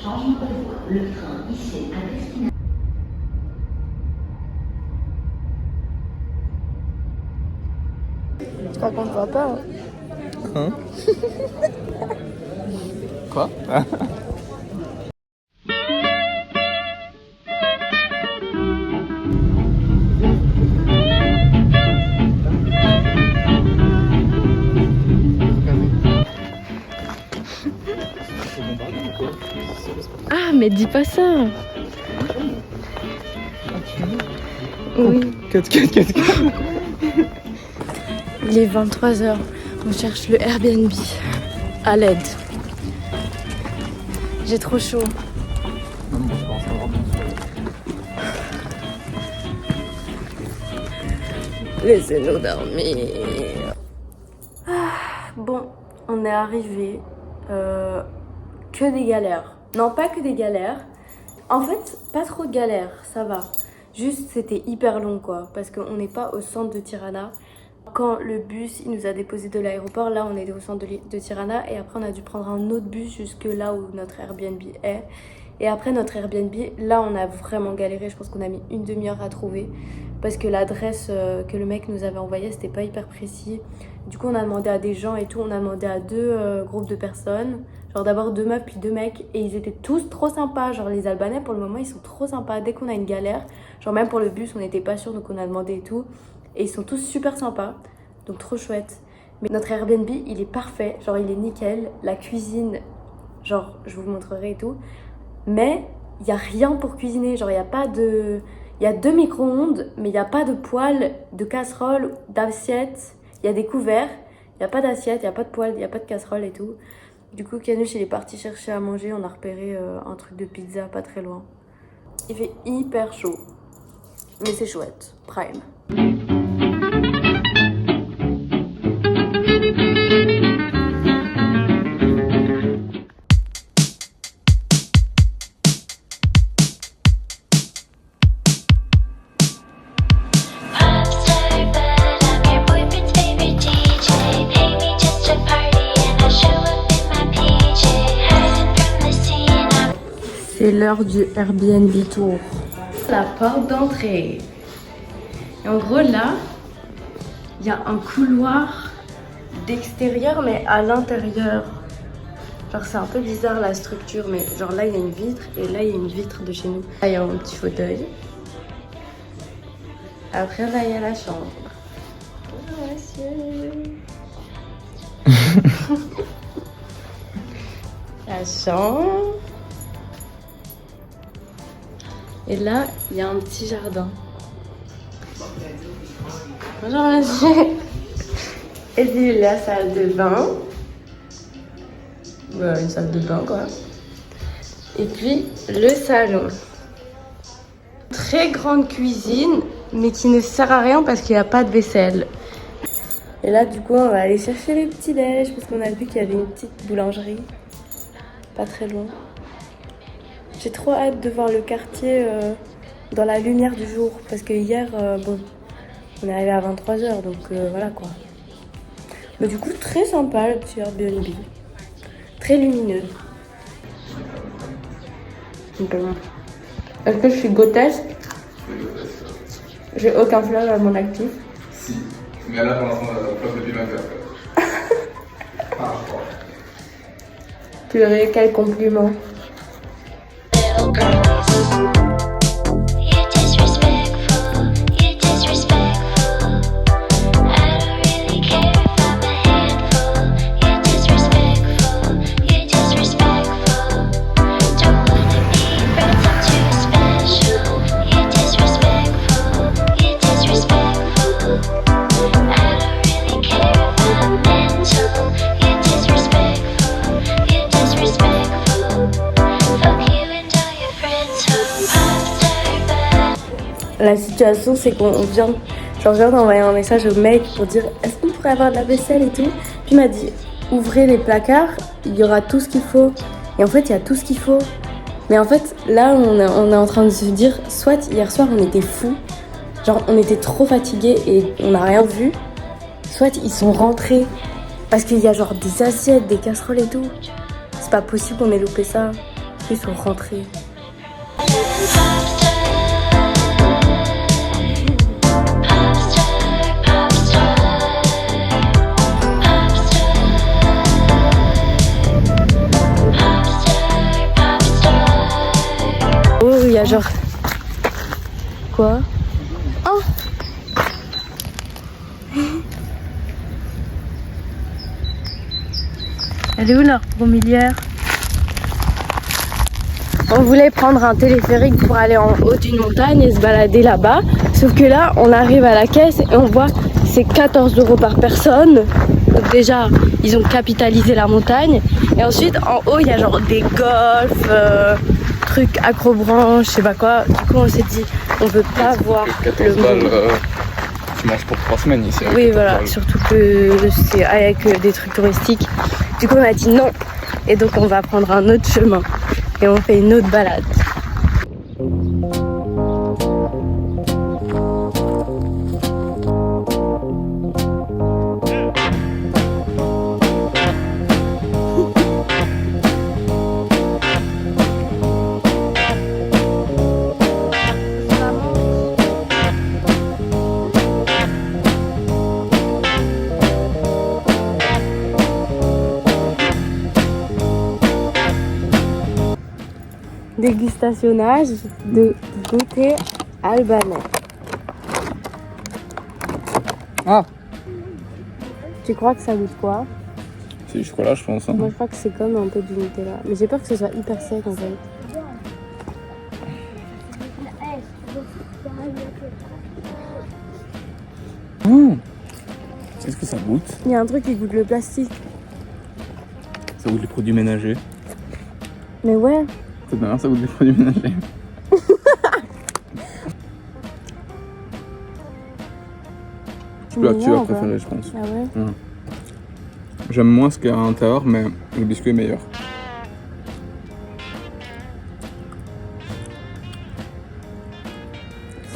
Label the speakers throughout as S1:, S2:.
S1: Changement de voie. Le train ici à destination.
S2: Je crois qu'on ne voit pas.
S3: Hein? Quoi?
S2: Ah, mais dis pas ça. Oui.
S3: Cut.
S2: Il est 23h. On cherche le Airbnb. À l'aide. J'ai trop chaud.
S3: Non, bon, je pense avoir
S2: Laissez-nous dormir. Bon, on est arrivé. Que des galères. Non, pas que des galères. En fait, pas trop de galères, ça va. Juste, c'était hyper long, quoi. Parce qu'on n'est pas au centre de Tirana. Quand le bus, il nous a déposé de l'aéroport, là, on était au centre de Tirana. Et après, on a dû prendre un autre bus jusque là où notre Airbnb est. Et après notre Airbnb, là, on a vraiment galéré. Je pense qu'on a mis une demi-heure à trouver. Parce que l'adresse que le mec nous avait envoyée, c'était pas hyper précis. Du coup, on a demandé à des gens et tout. On a demandé à deux groupes de personnes. Genre d'abord 2 meufs puis 2 mecs. Et ils étaient tous trop sympas. Genre les Albanais, pour le moment, ils sont trop sympas. Dès qu'on a une galère, genre même pour le bus, on n'était pas sûr. Donc on a demandé et tout. Et ils sont tous super sympas. Donc trop chouette. Mais notre Airbnb, il est parfait. Genre il est nickel. La cuisine, genre je vous montrerai et tout. Mais il n'y a rien pour cuisiner. Genre il n'y a pas de... Il y a 2 micro-ondes, mais il n'y a pas de poêle, de casserole, d'assiette. Il y a des couverts. Il n'y a pas d'assiette, il n'y a pas de poêle, il n'y a pas de casserole et tout. Du coup, Kanush, il est parti chercher à manger. On a repéré un truc de pizza pas très loin. Il fait hyper chaud. Mais c'est chouette. Prime. C'est l'heure du Airbnb tour. La porte d'entrée. Et en gros là, il y a un couloir d'extérieur mais à l'intérieur. Genre c'est un peu bizarre la structure, mais genre là il y a une vitre et là il y a une vitre de chez nous. Là il y a un petit fauteuil. Après là il y a la chambre. Bonjour monsieur. La chambre. Et là, il y a un petit jardin. Bonjour monsieur. Et puis la salle de bain. Une salle de bain quoi. Et puis le salon. Très grande cuisine, mais qui ne sert à rien parce qu'il n'y a pas de vaisselle. Et là du coup on va aller chercher les petits déj parce qu'on a vu qu'il y avait une petite boulangerie. Pas très loin. J'ai trop hâte de voir le quartier dans la lumière du jour. Parce que hier, bon, on est arrivé à 23h, donc voilà quoi. Mais du coup, très sympa le petit Airbnb. Très lumineux. Est-ce que je suis grotesque? J'ai aucun flash à mon actif.
S4: Si, mais là pour l'instant, on a pas depuis 20 heures.
S2: Purée, quel compliment. La situation c'est qu'on vient, genre je viens d'envoyer un message au mec pour dire est-ce qu'on pourrait avoir de la vaisselle et tout. Puis il m'a dit ouvrez les placards, il y aura tout ce qu'il faut. Et en fait il y a tout ce qu'il faut. Mais en fait là on est en train de se dire soit hier soir on était fous, genre on était trop fatigués et on n'a rien vu. Soit ils sont rentrés parce qu'il y a genre des assiettes, des casseroles et tout. C'est pas possible qu'on ait loupé ça. Ils sont rentrés. Oh, il y a genre... Quoi? Oh! Elle est où leur fourmilière? On voulait prendre un téléphérique pour aller en haut d'une montagne et se balader là-bas. Sauf que là, on arrive à la caisse et on voit c'est 14 € par personne. Donc déjà, ils ont capitalisé la montagne. Et ensuite, en haut, il y a genre des golfs, trucs acrobranches, je sais pas quoi. Du coup, on s'est dit, on veut pas voir
S4: 14
S2: le
S4: balles,
S2: monde.
S4: tu manges pour 3 semaines ici.
S2: Oui, voilà, surtout que c'est avec des trucs touristiques. Du coup, on a dit non. Et donc, on va prendre un autre chemin. Et on fait une autre balade. Dégustationnage de goûter albanais.
S4: Ah,
S2: Tu crois que ça goûte quoi?
S4: c'est du chocolat, je pense. Hein.
S2: Moi je crois que c'est comme un peu du Nutella. Mais j'ai peur que ce soit hyper sec en fait.
S3: Qu'est-ce que ça goûte?
S2: Il y a un truc qui goûte le plastique.
S3: Ça goûte les produits ménagers.
S2: Mais ouais.
S3: C'est bien, ça goûte les produits ménagers. C'est la tueur préférée, je pense.
S2: Ah ouais?
S3: J'aime moins ce qu'il y a à l'intérieur, mais le biscuit est meilleur.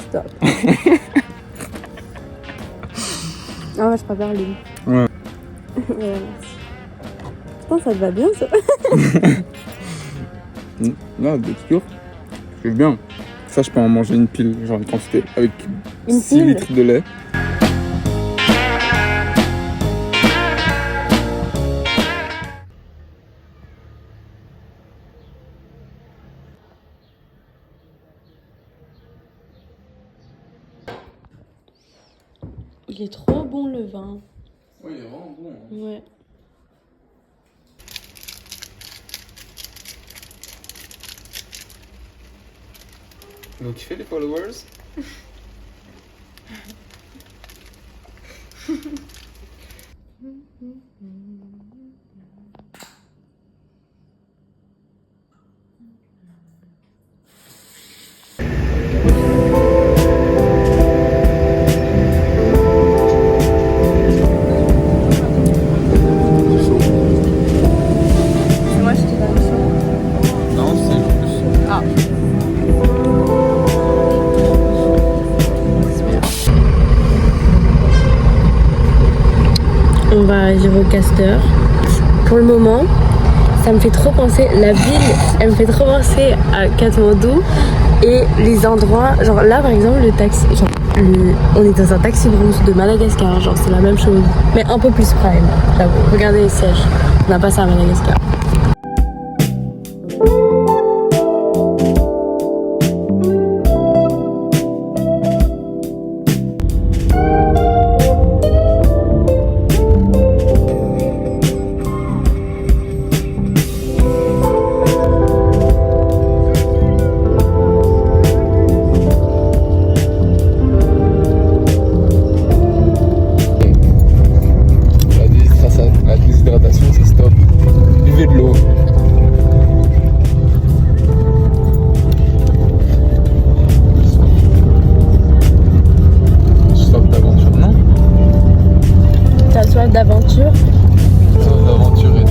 S2: Stop. Ah ouais, je préfère lui.
S3: Ouais.
S2: Ouais, merci. Putain, ça te va bien ça?
S3: Là, la texture, c'est bien. Ça, je peux en manger une pile, genre une quantité, avec
S2: Une
S3: 6
S2: pile?
S3: litres de lait.
S2: Il est trop bon le vin.
S3: Oui, il est vraiment bon.
S2: Ouais.
S3: Vous kiffez les followers?
S2: Moi je te donne ça.
S3: Non, c'est juste.
S2: Ah. On va à Girocaster. Pour le moment, ça me fait trop penser, la ville, elle me fait trop penser à Katmandou et les endroits, genre là par exemple le taxi, genre on est dans un taxi brousse de Madagascar, genre c'est la même chose, mais un peu plus prime, j'avoue. Regardez les sièges, on n'a pas ça à Madagascar.
S3: La déshydratation, c'est stop. Buvez de l'eau. Soif d'aventure, non?
S2: T'as soif d'aventure?
S3: Soif d'aventure et tout.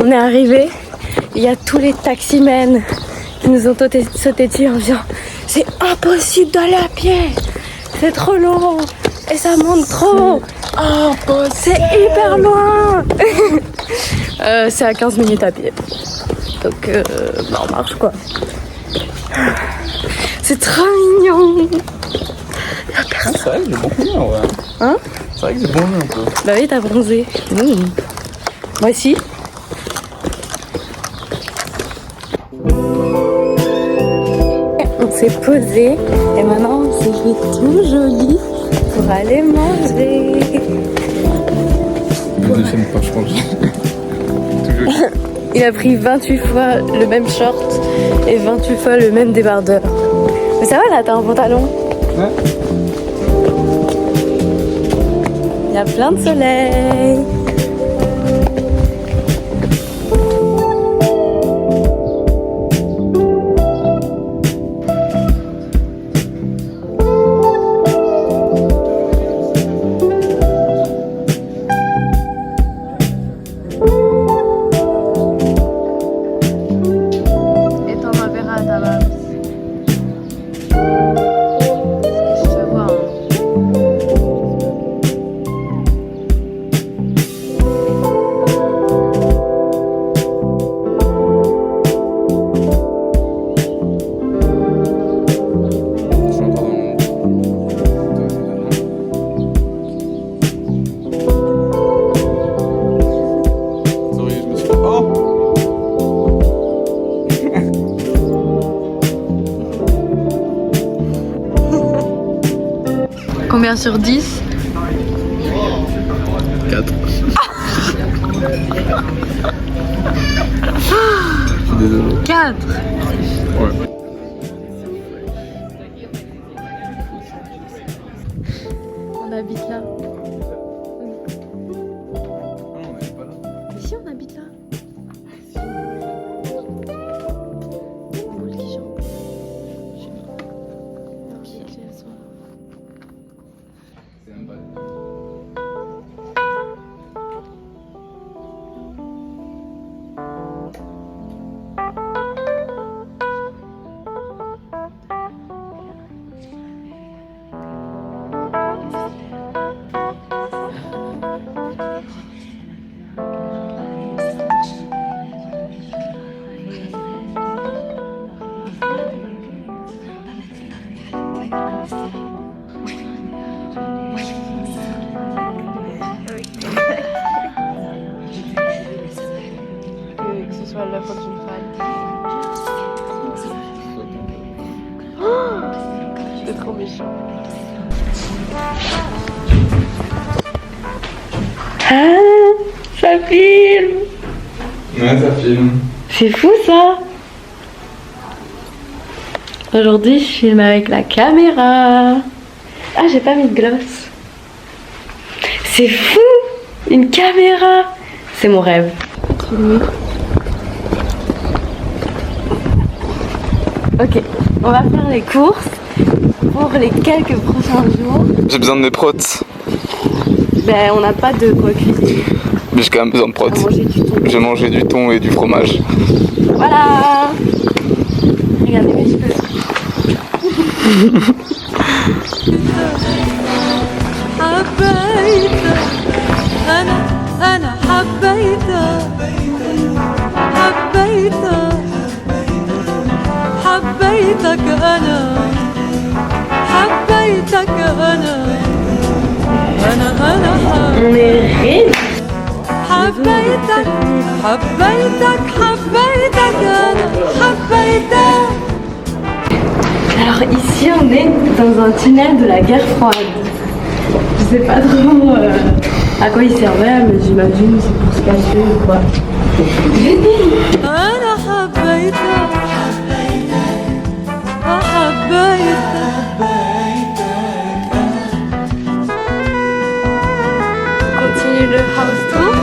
S2: On est arrivé, il y a tous les taximens qui nous ont sauté dessus en disant c'est impossible d'aller à pied, c'est trop long et ça monte trop. Oh, c'est hyper loin. C'est à 15 minutes à pied. Donc bah on marche quoi. C'est trop mignon.
S3: C'est vrai que j'ai beaucoup mieux en vrai.
S2: Hein?
S3: C'est vrai que j'ai bronzé un peu.
S2: Bah oui, t'as bronzé. Moi aussi. On s'est posé et maintenant on s'est fait tout joli pour aller manger.
S3: Le deuxième pas, je pense.
S2: Il a pris 28 fois le même short et 28 fois le même débardeur. Mais ça va là, t'as un pantalon?
S3: Ouais.
S2: Il y a plein de soleil. Combien sur 10?
S3: 4. Désolé.
S2: 4.
S3: Ouais.
S2: On habite là.
S3: Non, on n'est pas là.
S2: Mais si, on habite là. Que ce soit la faute d'une femme. Oh, c'est trop méchant. Ah, ça filme.
S3: Ouais, ça filme.
S2: C'est fou ça. Aujourd'hui, je filme avec la caméra. Ah, j'ai pas mis de gloss. C'est fou, une caméra. C'est mon rêve. Filmer. Ok, on va faire les courses pour les quelques prochains jours.
S3: J'ai besoin de mes protes.
S2: Ben, on n'a pas de quoi cuisiner.
S3: Mais j'ai quand même besoin de protes. J'ai mangé du thon et du fromage.
S2: Voilà. Regardez mes cheveux.
S5: أنا حبيتك أنا
S2: On est riche.
S5: حبيتك
S2: Alors ici on est dans un tunnel de la guerre froide. Je sais pas trop à quoi il servait, mais j'imagine c'est pour se cacher ou quoi.
S5: أنا حبيتك
S2: Continue le house tour.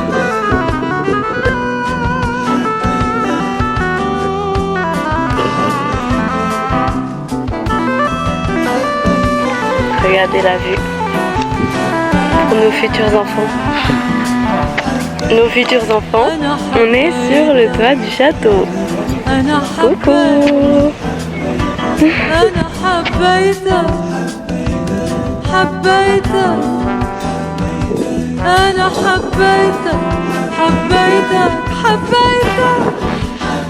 S2: Regardez la vue pour nos futurs enfants. Nos futurs enfants, on est sur le toit du château.
S5: أنا حبيتك حبيتك أنا حبيتك حبيتك حبيتك.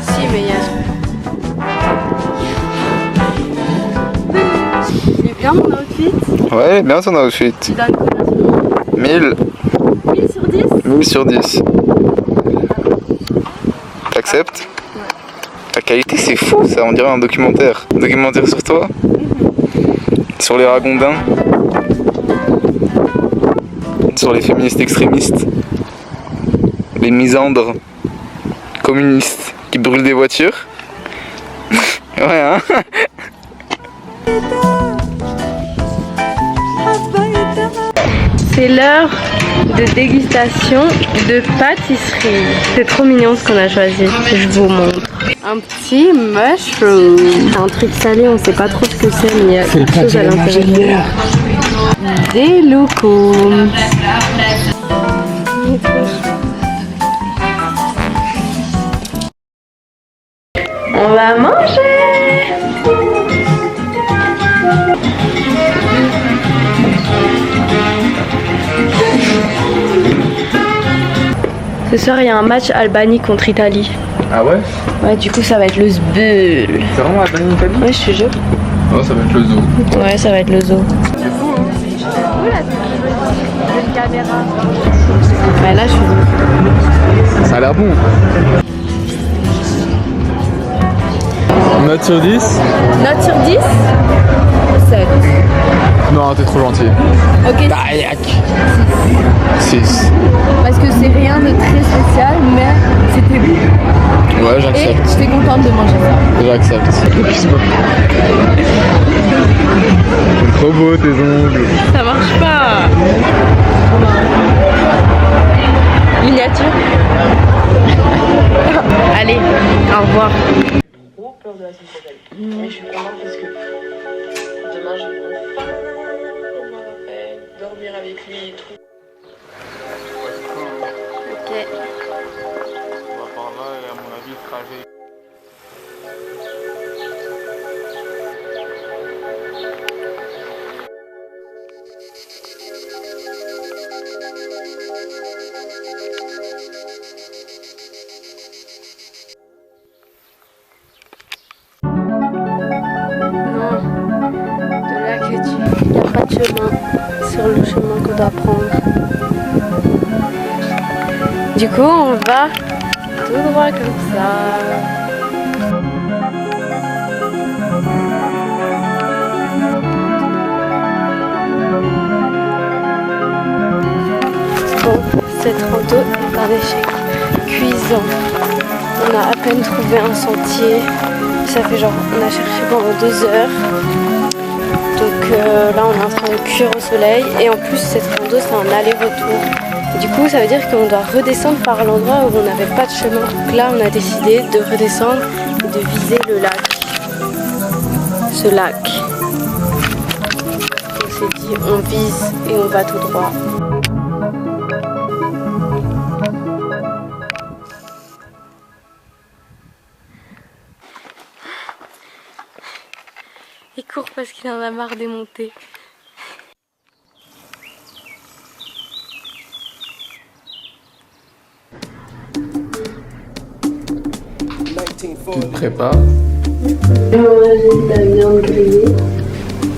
S2: Si, mais il y a. Il est bien mon outfit.
S3: Ouais, bien ton outfit.
S2: Tu donnes combien sur
S3: 1000.
S2: 1000 sur 10?
S3: 1000 sur 10. T'acceptes?
S2: Ouais.
S3: La qualité, c'est fou, ça, on dirait un documentaire. Un documentaire sur toi? Sur les ragondins? Sur les féministes extrémistes? Les misandres? Communistes qui brûlent des voitures? Ouais, hein?
S2: C'est l'heure de dégustation de pâtisserie. C'est trop mignon ce qu'on a choisi. Je vous montre. Un petit mushroom. Un truc salé, on sait pas trop ce que c'est, mais il y a quelque chose à l'intérieur. Des loukoums. On va manger. Ce soir, il y a un match Albanie contre Italie.
S3: Ah ouais?
S2: Ouais, du coup, ça va être le zbeul.
S3: C'est vraiment la bonne Italie?
S2: Ouais, je te jure.
S3: Oh, ça va être le zoo.
S2: Ouais, ça va être le zoo.
S3: C'est fou, hein?
S2: Une caméra. Ouais, là, je suis.
S3: Ça a l'air bon. Note sur 10?
S2: Note sur 10 7.
S3: Non, t'es trop gentil.
S2: Ok.
S3: Taïak. 6.
S2: Parce que c'est rien de très spécial, mais c'était bon.
S3: Ouais,
S2: Et
S3: j'accepte.
S2: j'étais contente de manger ça.
S3: J'accepte. Trop beau tes ongles.
S2: Ça marche pas. Miniature. Allez, au revoir.
S6: Gros peur de la semaine prochaine. Mais je suis contente parce que demain je vais enfin pouvoir dormir avec lui et tout.
S2: Ok.
S3: On va par là et à mon avis le trajet.
S2: Non, de là que tu... Il n'y a pas de chemin sur le chemin qu'on doit prendre. Du coup, on va tout droit comme ça. Bon, cette rando est un échec cuisant. On a à peine trouvé un sentier. Ça fait genre, on a cherché pendant 2 heures. Donc là, on est en train de cuire au soleil. Et en plus, cette rando, c'est un aller-retour. Du coup, ça veut dire qu'on doit redescendre par l'endroit où on n'avait pas de chemin. Donc là, on a décidé de redescendre et de viser le lac. Ce lac. On s'est dit, on vise et on va tout droit. Il court parce qu'il en a marre des montées.
S3: Tu te prépares?
S2: J'ai de la viande grillée.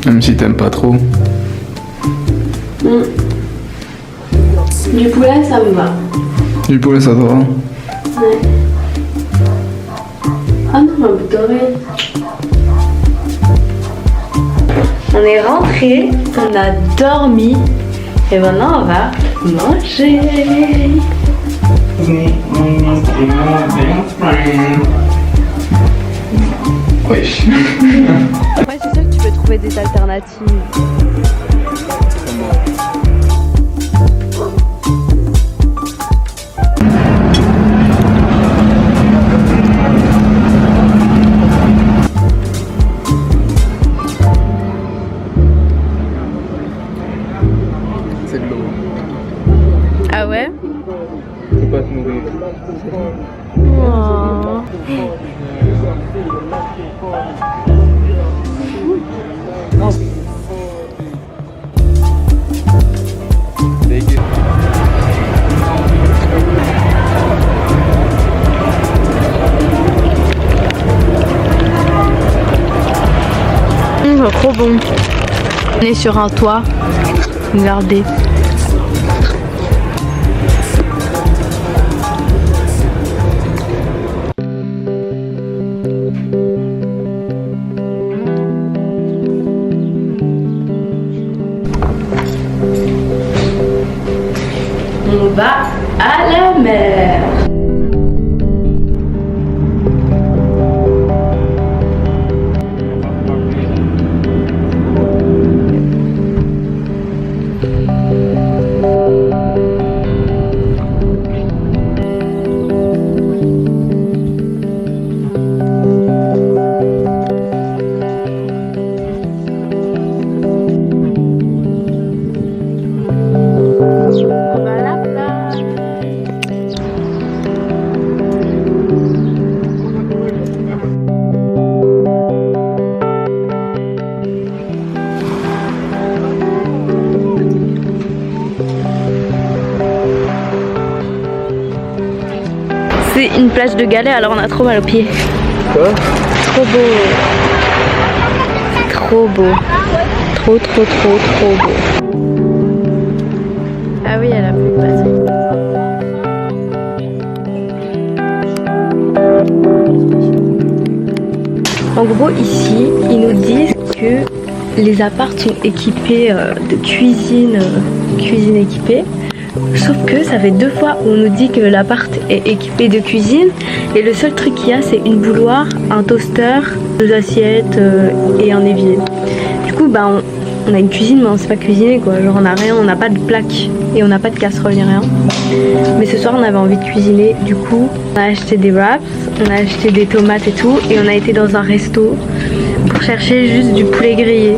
S3: Même si t'aimes pas trop.
S2: Du poulet, ça me va.
S3: Du poulet, ça te va?
S2: Ouais. Ah non, ma boucle d'oreille. On est rentré, on a dormi et maintenant on va manger.
S3: Wesh.
S2: Ouais, je suis sûre que tu peux trouver des alternatives.
S3: C'est de l'eau.
S2: Ah ouais?
S3: Faut pas te nourrir.
S2: Oh. trop bon. On est sur un toit. Regardez. On va à la mer. C'est une plage de galets, alors on a trop mal aux pieds.
S3: Quoi?
S2: Trop beau. Trop beau. Trop beau. Ah oui, elle a pu passer. En gros, ici, ils nous disent que les apparts sont équipés de cuisine équipée. Sauf que ça fait 2 fois où on nous dit que l'appart est équipé de cuisine et le seul truc qu'il y a c'est une bouilloire, un toaster, 2 assiettes et un évier. Du coup bah on a une cuisine mais on sait pas cuisiner quoi, genre on a rien, on n'a pas de plaque et on n'a pas de casserole ni rien. Mais ce soir on avait envie de cuisiner, du coup on a acheté des wraps, on a acheté des tomates et tout et on a été dans un resto pour chercher juste du poulet grillé.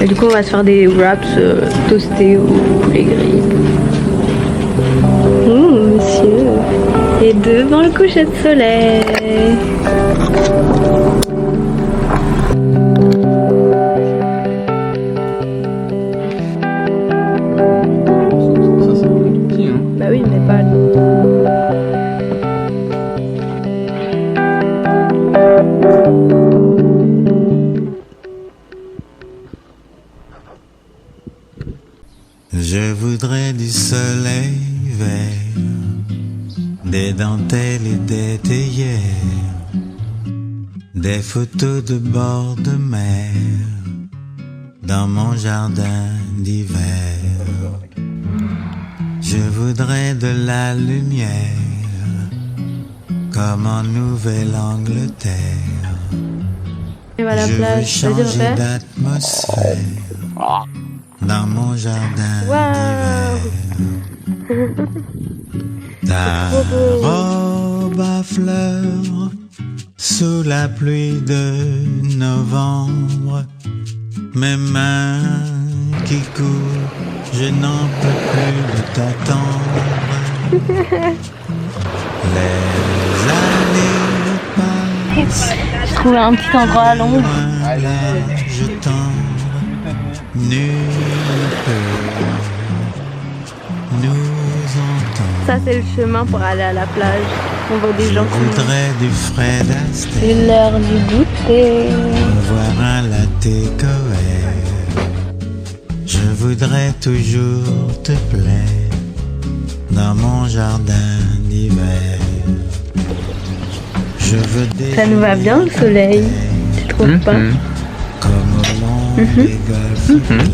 S2: Et du coup on va se faire des wraps toastés au poulet grillé. Monsieur. Et devant le coucher de soleil.
S3: Ça c'est tout petit hein.
S2: Bah oui mais pas.
S7: Je voudrais du soleil vert, des dentelles et des théières, des photos de bord de mer, dans mon jardin d'hiver. Je voudrais de la lumière, comme en Nouvelle-Angleterre.
S2: Et voilà la
S7: Je veux
S2: plage. Vas-y
S7: changer
S2: refais.
S7: d'atmosphère dans mon jardin d'hiver. Ta robe à fleurs sous la pluie de novembre, mes mains qui courent, je n'en peux plus de t'attendre. Les années passent.
S2: J'ai trouvé un petit endroit à l'ombre.
S7: Je tendre, nul ne peut nous entendre.
S2: Ça c'est le chemin pour aller à la plage. On voit des gens
S7: Je
S2: qui...
S7: voudrais du Fred Astaire,
S2: C'est l'heure du goûter.
S7: voir un latte couvert. Je voudrais toujours te plaire dans mon jardin d'hiver. Je veux des
S2: Ça nous va bien le soleil. Tu trouves pas?
S7: comme au long des golfes clairs,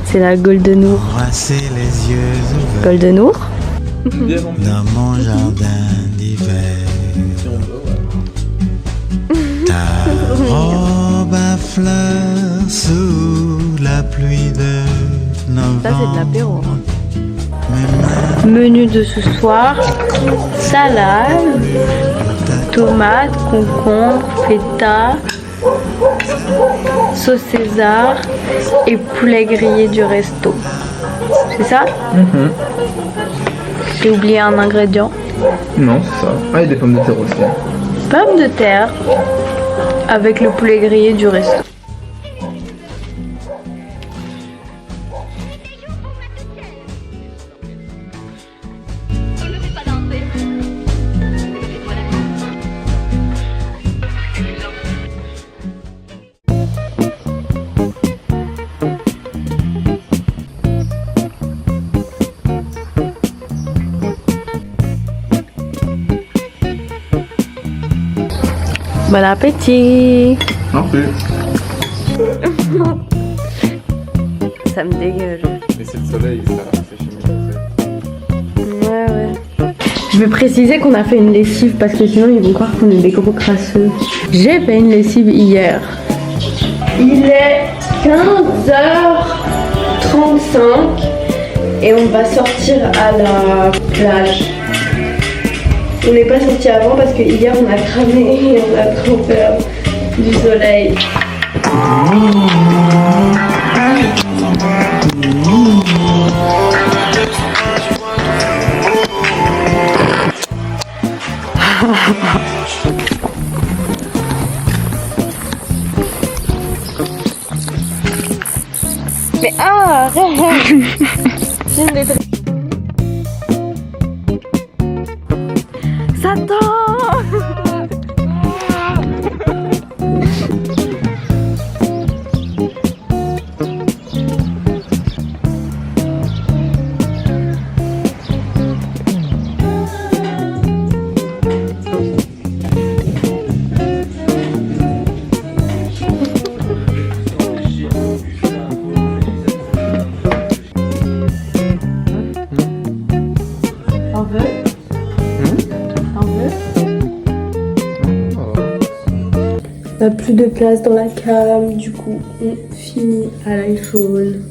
S2: C'est la Golden Hour.
S7: embrasser les yeux ouverts
S2: Golden Hour?
S7: dans mon jardin d'hiver. Ta robe à fleurs sous la pluie de novembre.
S2: Ça c'est de l'apéro.
S7: Mes mains
S2: Menu de ce soir, salade, tomates, concombre, feta, sauce César et poulet grillé du resto. C'est ça? J'ai oublié un ingrédient.
S3: Non, c'est ça. Ah, il y a des pommes de terre aussi.
S2: Pommes de terre avec le poulet grillé du resto. Bon appétit.
S3: Non plus.
S2: Ça me dégage.
S3: Mais c'est le soleil, ça fait
S2: Ouais. Je vais préciser qu'on a fait une lessive parce que sinon ils vont croire qu'on est des gros crasseux. J'ai fait une lessive hier. Il est 15h35 et on va sortir à la plage. On n'est pas sorti avant parce que hier on a cramé et on a trop peur du soleil. Mais arrête. Satan. On n'a plus de place dans la cam, du coup on finit à l'iPhone.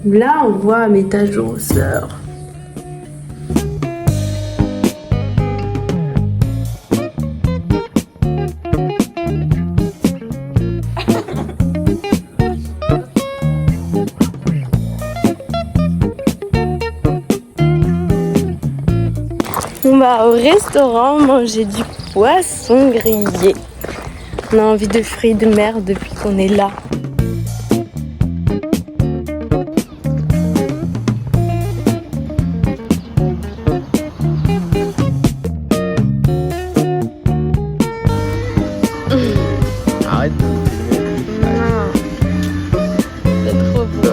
S2: Là on voit mes taches de rousseur. On va au restaurant manger du poisson grillé. On a envie de fruits de mer depuis qu'on est là.
S3: Arrête.
S2: C'est trop beau.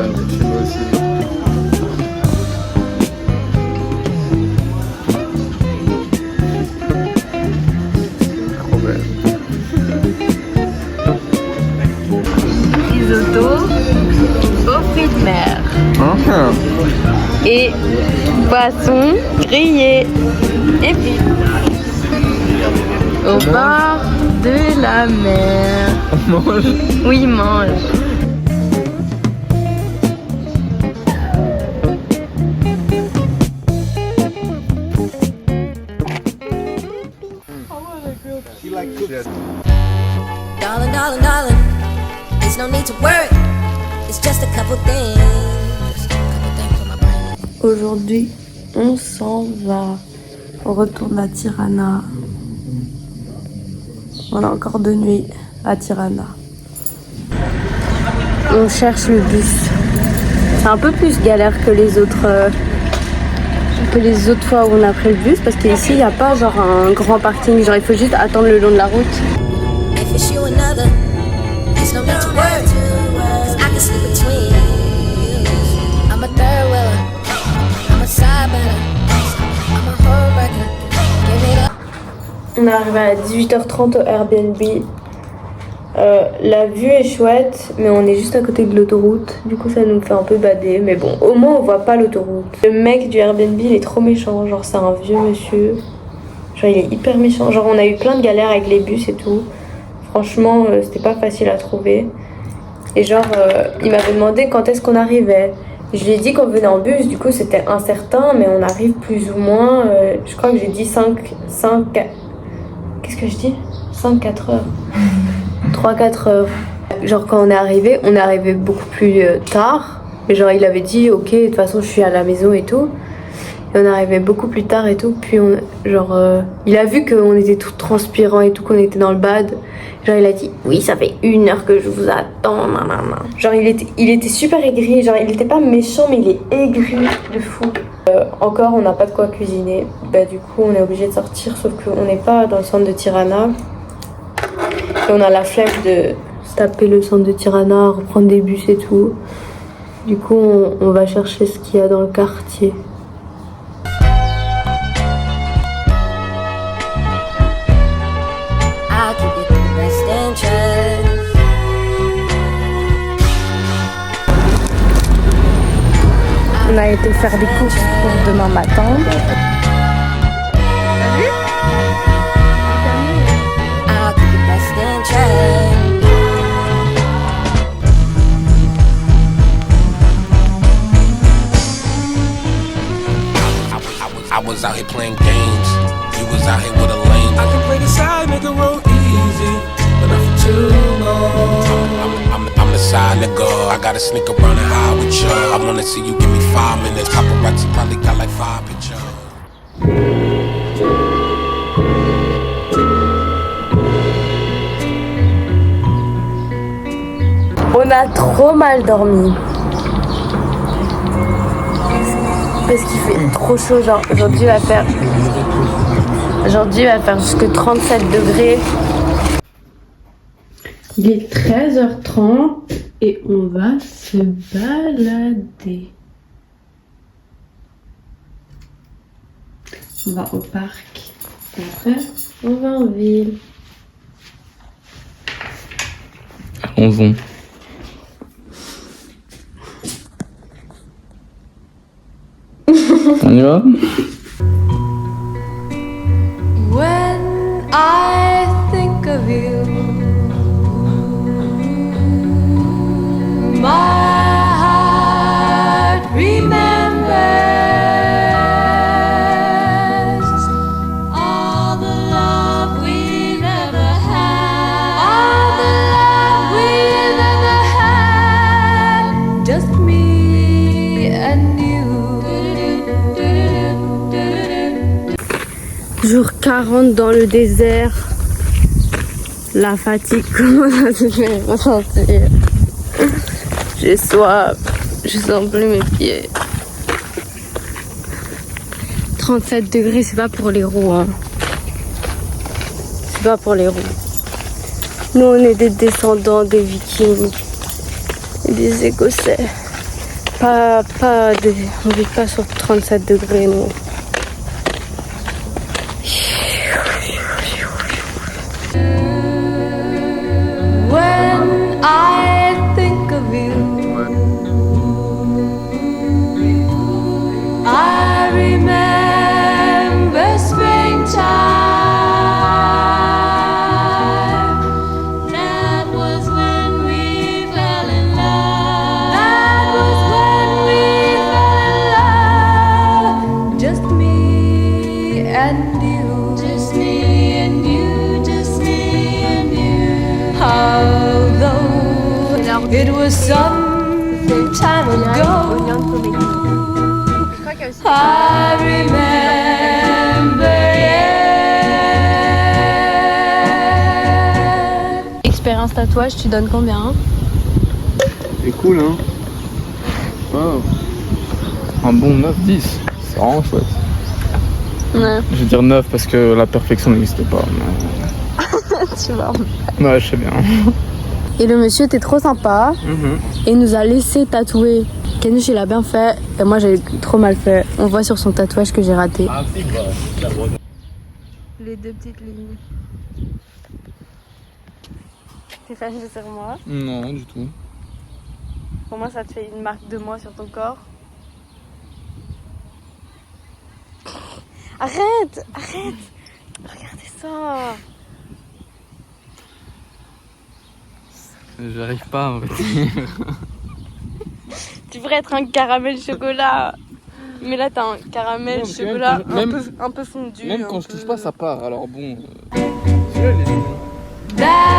S2: Risotto aux fruits de mer et poisson grillé et puis au bord de la mer.
S3: On mange.
S2: Oui, mange.
S8: Darling, darling, darling, there's no need to worry. It's just a couple things. On my brain.
S2: Aujourd'hui, on s'en va. On retourne à Tirana. On a encore 2 nuits à Tirana. On cherche le bus. C'est un peu plus galère que les autres fois où on a pris le bus parce qu'ici il n'y a pas genre un grand parking. Genre il faut juste attendre le long de la route.
S8: If it's you another, there's no need to worry. 'Cause I can sleep between you. I'm a third wheeler. I'm a side better. I'm a homewrecker. Give it up.
S2: On est arrivé à 18h30 au Airbnb. La vue est chouette, mais on est juste à côté de l'autoroute. Du coup, ça nous fait un peu bader. Mais bon, au moins, on voit pas l'autoroute. Le mec du Airbnb, il est trop méchant. Genre, c'est un vieux monsieur. Genre, il est hyper méchant. Genre, on a eu plein de galères avec les bus et tout. Franchement, c'était pas facile à trouver. Et genre, il m'avait demandé quand est-ce qu'on arrivait. Je lui ai dit qu'on venait en bus. Du coup, c'était incertain, mais on arrive plus ou moins. Je crois que j'ai dit 5 qu'est-ce que je dis 5-4 heures. 3-4 heures. Genre quand on est arrivé beaucoup plus tard. Mais genre il avait dit ok de toute façon je suis à la maison et tout. Et on est arrivé beaucoup plus tard et tout. Puis il a vu qu'on était tout transpirant et tout, qu'on était dans le bad. Genre il a dit oui ça fait 1 heure que je vous attends. Nanana. Genre il était super aigri. Genre il était pas méchant mais il est aigri de fou. Encore on n'a pas de quoi cuisiner. Bah du coup on est obligé de sortir sauf qu'on n'est pas dans le centre de Tirana. Et on a la flemme de se taper le centre de Tirana, reprendre des bus et tout. Du coup, on va chercher ce qu'il y a dans le quartier. On a été faire des courses pour demain matin.
S8: I'll keep the best in track.
S9: I was out here playing games. You was out here with a lame. I can play the side, make the road easy, but not for too long. I'm the side nigga. I gotta sneak around and hide with you. I wanna see you give me 5 minutes. Paparazzi probably got like 5 pictures.
S2: On a trop mal dormi. Parce qu'il fait trop chaud, genre aujourd'hui il va faire jusque 37 degrés. Il est 13h30 et on va se balader. On va au parc et après on va en ville.
S3: Allons-y. On y va?
S5: When I think of you, my heart remembers all the love we've ever had, all the love we've ever had, just me and you.
S2: Jour 40 dans le désert. La fatigue commence à se faire ressentir. J'ai soif. Je sens plus mes pieds. 37 degrés, c'est pas pour les roues. Hein. C'est pas pour les roues. Nous, on est des descendants des Vikings et des Écossais. On vit pas sur 37 degrés, nous.
S5: When I think of you, I remember springtime. That was when we fell in love. That was when we fell in love. Just me and you. Just me and you. Just me and you. Although it was some time ago, I remember, yeah.
S2: Expérience tatouage, tu donnes combien?
S3: C'est cool, hein? Wow. Un bon 9-10. C'est vraiment chouette.
S2: Ouais.
S3: Je vais dire 9 parce que la perfection n'existe pas. Mais...
S2: Tu vois.
S3: Ouais, je sais bien.
S2: Et le monsieur était trop sympa et nous a laissé tatouer. Kenush il a bien fait et moi j'ai trop mal fait. On voit sur son tatouage que j'ai raté. Les deux petites lignes. T'es fâché sur moi?
S3: Non, du tout.
S2: Pour moi ça te fait une marque de moi sur ton corps. Arrête! Arrête! Regardez ça!
S3: J'arrive pas à me retenir.
S2: Tu devrais être un caramel chocolat. Mais là t'as un caramel
S3: Non,
S2: chocolat
S3: même
S2: un peu fondu.
S3: Même quand je touche pas, ça part. Alors bon.
S5: That